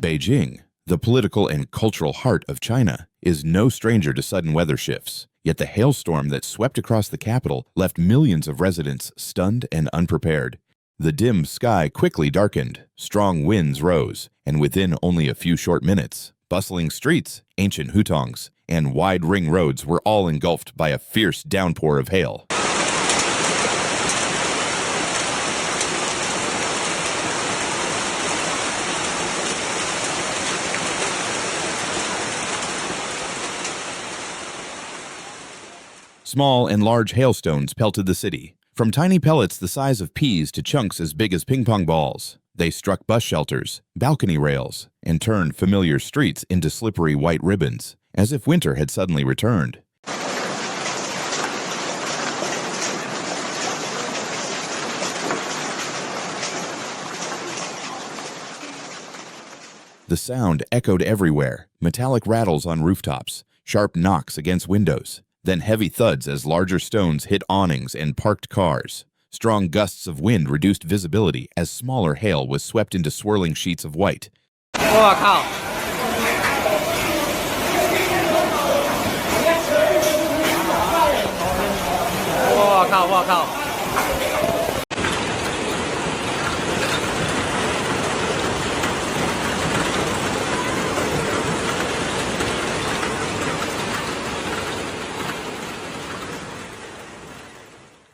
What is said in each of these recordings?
Beijing, the political and cultural heart of China, is no stranger to sudden weather shifts. Yet the hailstorm that swept across the capital left millions of residents stunned and unprepared. The dim sky quickly darkened, strong winds rose, and within only a few short minutes, bustling streets, ancient hutongs, and wide ring roads were all engulfed by a fierce downpour of hail. Small and large hailstones pelted the city, from tiny pellets the size of peas to chunks as big as ping-pong balls. They struck bus shelters, balcony rails, and turned familiar streets into slippery white ribbons, as if winter had suddenly returned. The sound echoed everywhere, metallic rattles on rooftops, sharp knocks against windows, then heavy thuds as larger stones hit awnings and parked cars. Strong gusts of wind reduced visibility as smaller hail was swept into swirling sheets of white.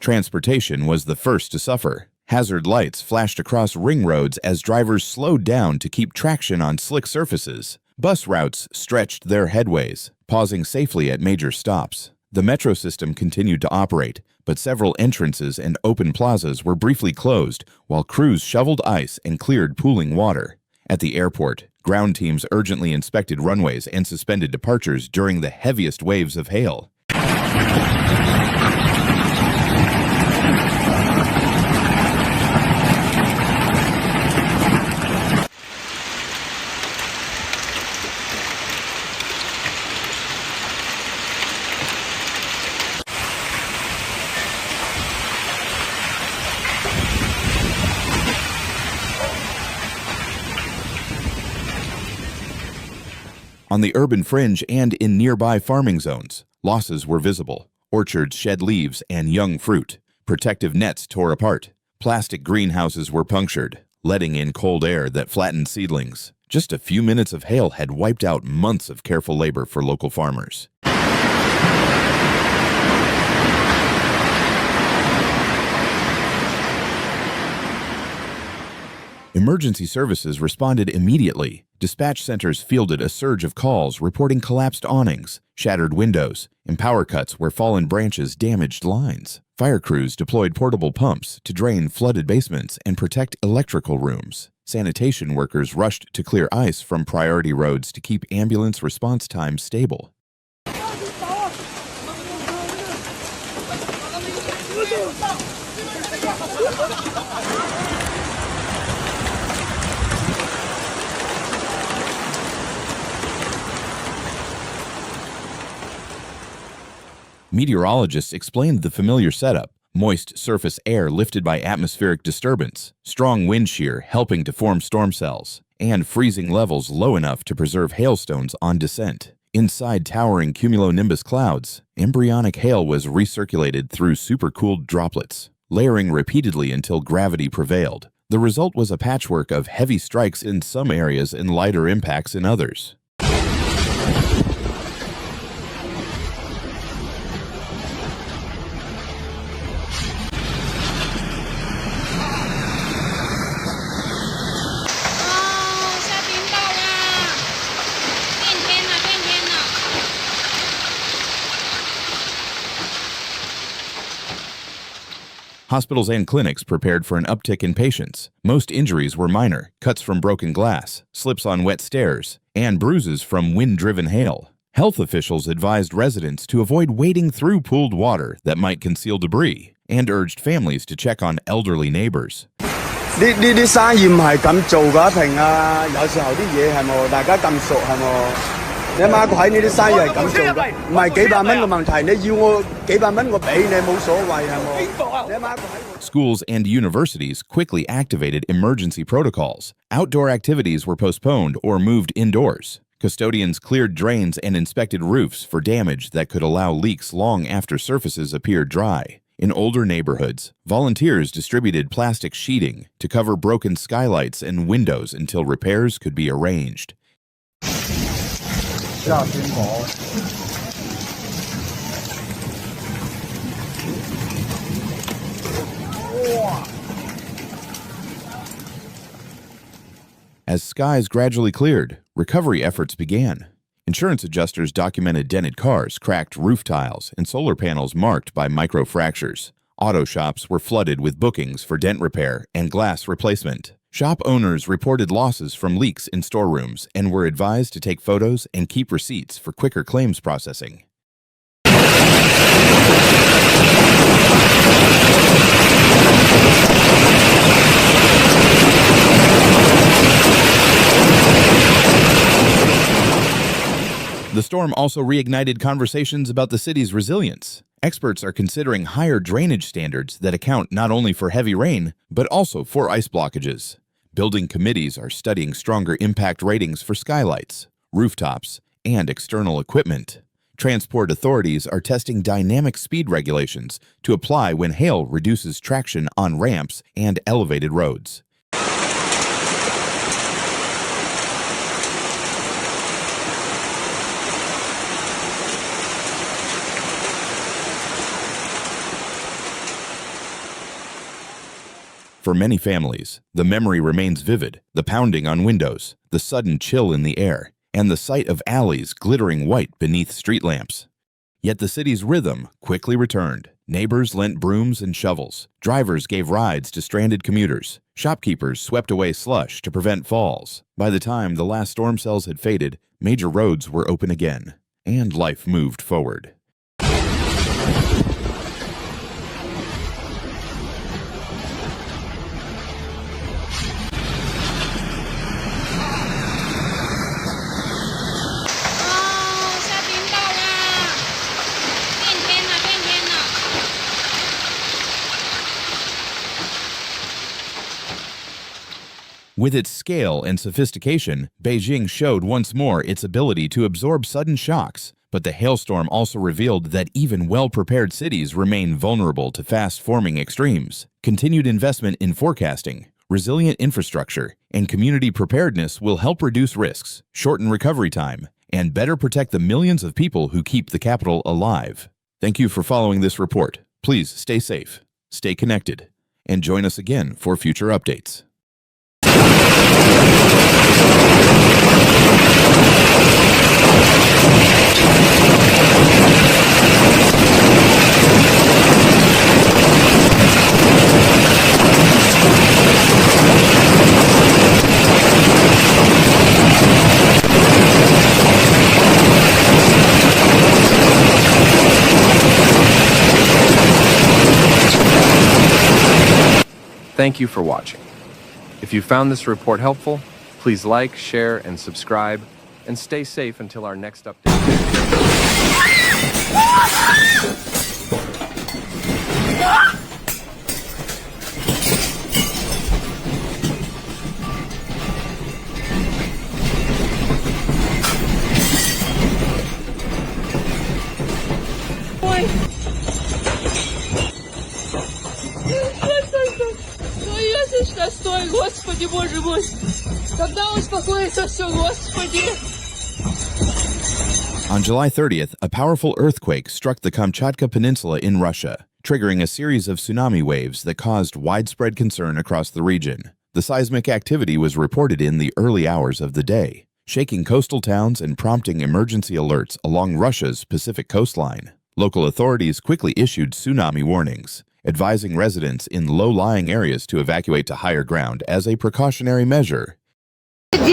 Transportation was the first to suffer. Hazard lights flashed across ring roads as drivers slowed down to keep traction on slick surfaces. Bus routes stretched their headways, pausing safely at major stops. The metro system continued to operate, but several entrances and open plazas were briefly closed while crews shoveled ice and cleared pooling water. At the airport, ground teams urgently inspected runways and suspended departures during the heaviest waves of hail. On the urban fringe and in nearby farming zones, losses were visible. Orchards shed leaves and young fruit. Protective nets tore apart. Plastic greenhouses were punctured, letting in cold air that flattened seedlings. Just a few minutes of hail had wiped out months of careful labor for local farmers. Emergency services responded immediately. Dispatch centers fielded a surge of calls reporting collapsed awnings, shattered windows, and power cuts where fallen branches damaged lines. Fire crews deployed portable pumps to drain flooded basements and protect electrical rooms. Sanitation workers rushed to clear ice from priority roads to keep ambulance response times stable. Meteorologists explained the familiar setup: moist surface air lifted by atmospheric disturbance, strong wind shear helping to form storm cells, and freezing levels low enough to preserve hailstones on descent. Inside towering cumulonimbus clouds, embryonic hail was recirculated through supercooled droplets, layering repeatedly until gravity prevailed. The result was a patchwork of heavy strikes in some areas and lighter impacts in others. Hospitals and clinics prepared for an uptick in patients. Most injuries were minor: cuts from broken glass, slips on wet stairs, and bruises from wind-driven hail. Health officials advised residents to avoid wading through pooled water that might conceal debris and urged families to check on elderly neighbors. 呢啲生意唔係咁做㗎，平啊！有時候啲嘢係冇大家咁熟係冇？你阿媽喺呢啲生意係咁做㗎，唔係幾百蚊嘅問題。你要我幾百蚊，我俾你冇所謂係冇？你阿媽喺我。 Schools and universities quickly activated emergency protocols. Outdoor activities were postponed or moved indoors. Custodians cleared drains and inspected roofs for damage that could allow leaks long after surfaces appeared dry. In older neighborhoods, volunteers distributed plastic sheeting to cover broken skylights and windows until repairs could be arranged. As skies gradually cleared, recovery efforts began. Insurance adjusters documented dented cars, cracked roof tiles, and solar panels marked by microfractures. Auto shops were flooded with bookings for dent repair and glass replacement. Shop owners reported losses from leaks in storerooms and were advised to take photos and keep receipts for quicker claims processing. The storm also reignited conversations about the city's resilience. Experts are considering higher drainage standards that account not only for heavy rain, but also for ice blockages. Building committees are studying stronger impact ratings for skylights, rooftops, and external equipment. Transport authorities are testing dynamic speed regulations to apply when hail reduces traction on ramps and elevated roads. For many families, the memory remains vivid: the pounding on windows, the sudden chill in the air, and the sight of alleys glittering white beneath street lamps. Yet the city's rhythm quickly returned. Neighbors lent brooms and shovels. Drivers gave rides to stranded commuters. Shopkeepers swept away slush to prevent falls. By the time the last storm cells had faded, major roads were open again, and life moved forward. With its scale and sophistication, Beijing showed once more its ability to absorb sudden shocks. But the hailstorm also revealed that even well-prepared cities remain vulnerable to fast-forming extremes. Continued investment in forecasting, resilient infrastructure, and community preparedness will help reduce risks, shorten recovery time, and better protect the millions of people who keep the capital alive. Thank you for following this report. Please stay safe, stay connected, and join us again for future updates. Thank you for watching. If you found this report helpful, please like, share, and subscribe, and stay safe until our next update. Стой, Господи, Боже мой! Когда успокоится все, Господи! On July 30th, a powerful earthquake struck the Kamchatka Peninsula in Russia, triggering a series of tsunami waves that caused widespread concern across the region. The seismic activity was reported in the early hours of the day, shaking coastal towns and prompting emergency alerts along Russia's Pacific coastline. Local authorities quickly issued tsunami warnings, advising residents in low-lying areas to evacuate to higher ground as a precautionary measure. 10.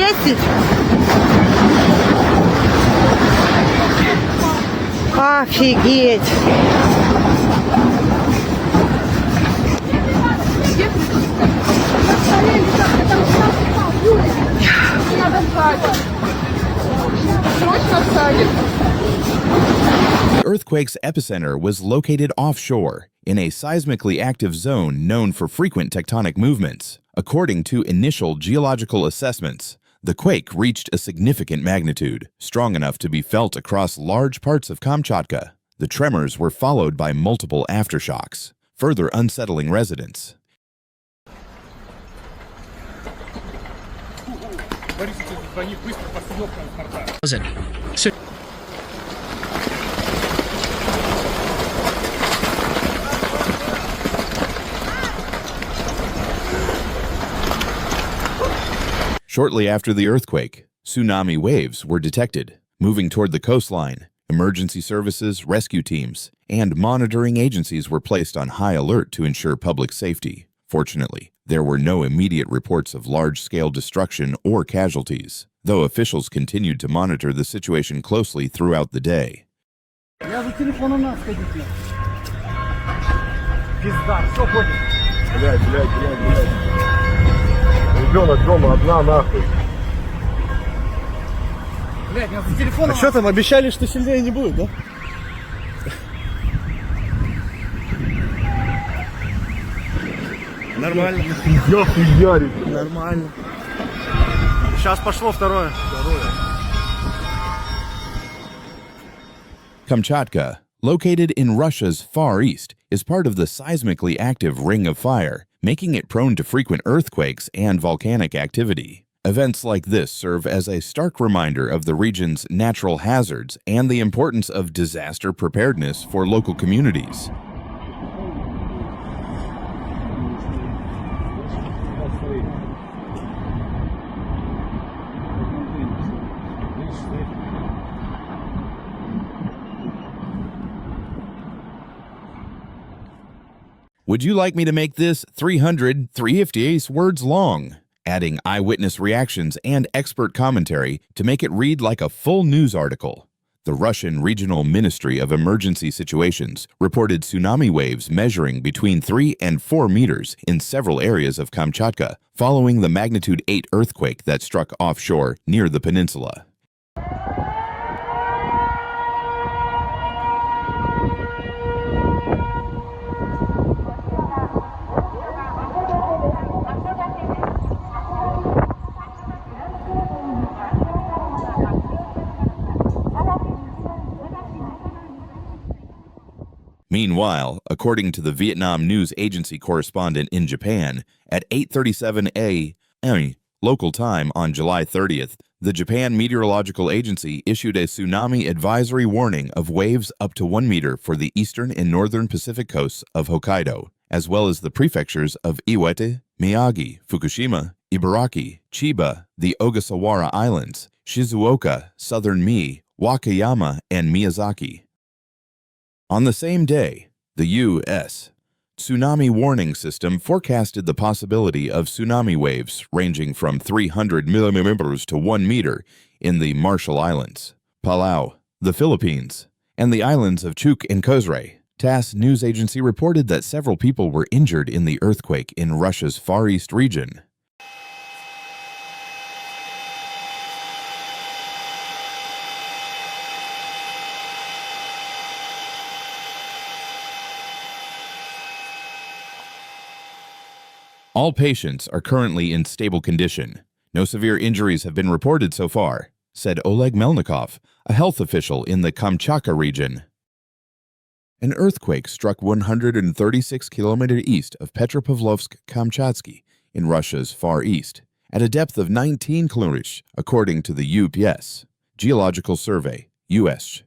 Офигеть! The earthquake's epicenter was located offshore, in a seismically active zone known for frequent tectonic movements. According to initial geological assessments, the quake reached a significant magnitude, strong enough to be felt across large parts of Kamchatka. The tremors were followed by multiple aftershocks, further unsettling residents. Shortly after the earthquake, tsunami waves were detected, moving toward the coastline. Emergency services, rescue teams, and monitoring agencies were placed on high alert to ensure public safety. Fortunately, there were no immediate reports of large-scale destruction or casualties, though officials continued to monitor the situation closely throughout the day. Ребенок дома одна нахуй. А что там, обещали, что сильнее не будет, да? Нормально. Я хуярит. Нормально. Сейчас пошло второе. Kamchatka, located in Russia's Far East, is part of the seismically active Ring of Fire, making it prone to frequent earthquakes and volcanic activity. Events like this serve as a stark reminder of the region's natural hazards and the importance of disaster preparedness for local communities. Would you like me to make this 358 words long, adding eyewitness reactions and expert commentary to make it read like a full news article? The Russian Regional Ministry of Emergency Situations reported tsunami waves measuring between 3 and 4 meters in several areas of Kamchatka following the magnitude 8 earthquake that struck offshore near the peninsula. Meanwhile, according to the Vietnam News Agency correspondent in Japan, at 8:37 a.m. local time on July 30th, the Japan Meteorological Agency issued a tsunami advisory warning of waves up to 1 meter for the eastern and northern Pacific coasts of Hokkaido, as well as the prefectures of Iwate, Miyagi, Fukushima, Ibaraki, Chiba, the Ogasawara Islands, Shizuoka, southern Mie, Wakayama, and Miyazaki. On the same day, the U.S. Tsunami Warning System forecasted the possibility of tsunami waves ranging from 300 millimeters to 1 meter in the Marshall Islands, Palau, the Philippines, and the islands of Chuuk and Kozre. TASS news agency reported that several people were injured in the earthquake in Russia's Far East region. All patients are currently in stable condition. No severe injuries have been reported so far, said Oleg Melnikov, a health official in the Kamchatka region. An earthquake struck 136 kilometers east of Petropavlovsk-Kamchatsky in Russia's Far East, at a depth of 19 kilometers, according to the UPS Geological Survey, U.S.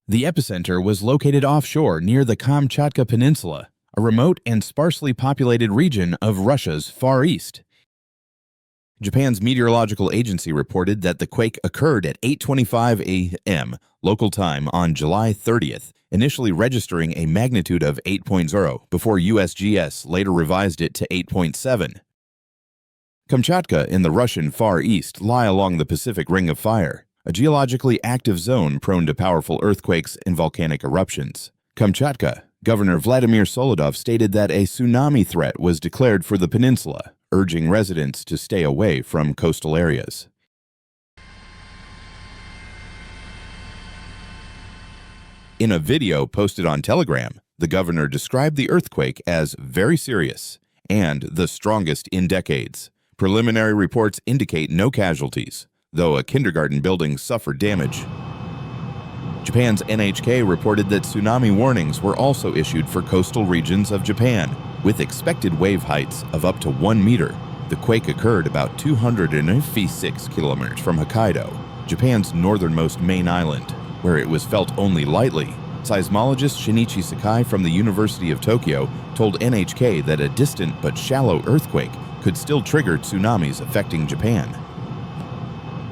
The epicenter was located offshore near the Kamchatka Peninsula, a remote and sparsely populated region of Russia's Far East. Japan's meteorological agency reported that the quake occurred at 8:25 a.m. local time on July 30th, initially registering a magnitude of 8.0 before USGS later revised it to 8.7. Kamchatka in the Russian Far East lie along the Pacific Ring of Fire, a geologically active zone prone to powerful earthquakes and volcanic eruptions. Kamchatka, Governor Vladimir Solodov stated that a tsunami threat was declared for the peninsula, urging residents to stay away from coastal areas. In a video posted on Telegram, the governor described the earthquake as very serious and the strongest in decades. Preliminary reports indicate no casualties, though a kindergarten building suffered damage. Japan's NHK reported that tsunami warnings were also issued for coastal regions of Japan, with expected wave heights of up to 1 meter. The quake occurred about 256 kilometers from Hokkaido, Japan's northernmost main island, where it was felt only lightly. Seismologist Shinichi Sakai from the University of Tokyo told NHK that a distant but shallow earthquake could still trigger tsunamis affecting Japan.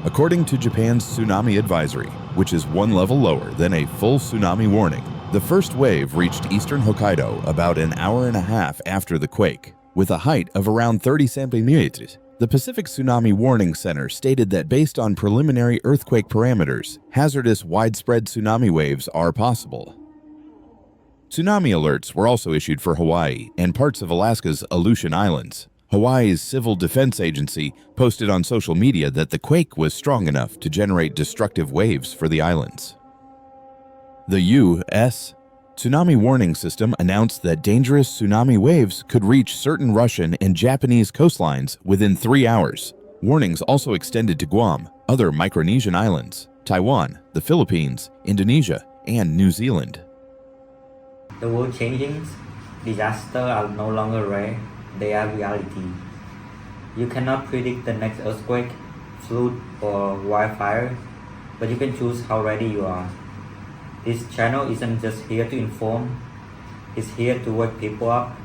According to Japan's tsunami advisory, which is one level lower than a full tsunami warning, the first wave reached eastern Hokkaido about an hour and a half after the quake, with a height of around 30 centimeters. The Pacific Tsunami Warning Center stated that based on preliminary earthquake parameters, hazardous widespread tsunami waves are possible. Tsunami alerts were also issued for Hawaii and parts of Alaska's Aleutian Islands. Hawaii's Civil Defense Agency posted on social media that the quake was strong enough to generate destructive waves for the islands. The U.S. Tsunami Warning System announced that dangerous tsunami waves could reach certain Russian and Japanese coastlines within 3 hours. Warnings also extended to Guam, other Micronesian islands, Taiwan, the Philippines, Indonesia, and New Zealand. The world changing, disasters are no longer rare, they are reality. You cannot predict the next earthquake, flood, or wildfire, but you can choose how ready you are. This channel isn't just here to inform, it's here to wake people up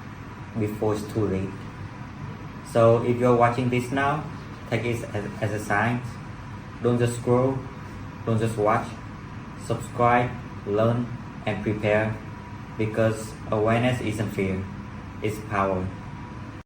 before it's too late. So if you're watching this now, take it as a sign. Don't just scroll, don't just watch. Subscribe, learn, and prepare, because awareness isn't fear, it's power.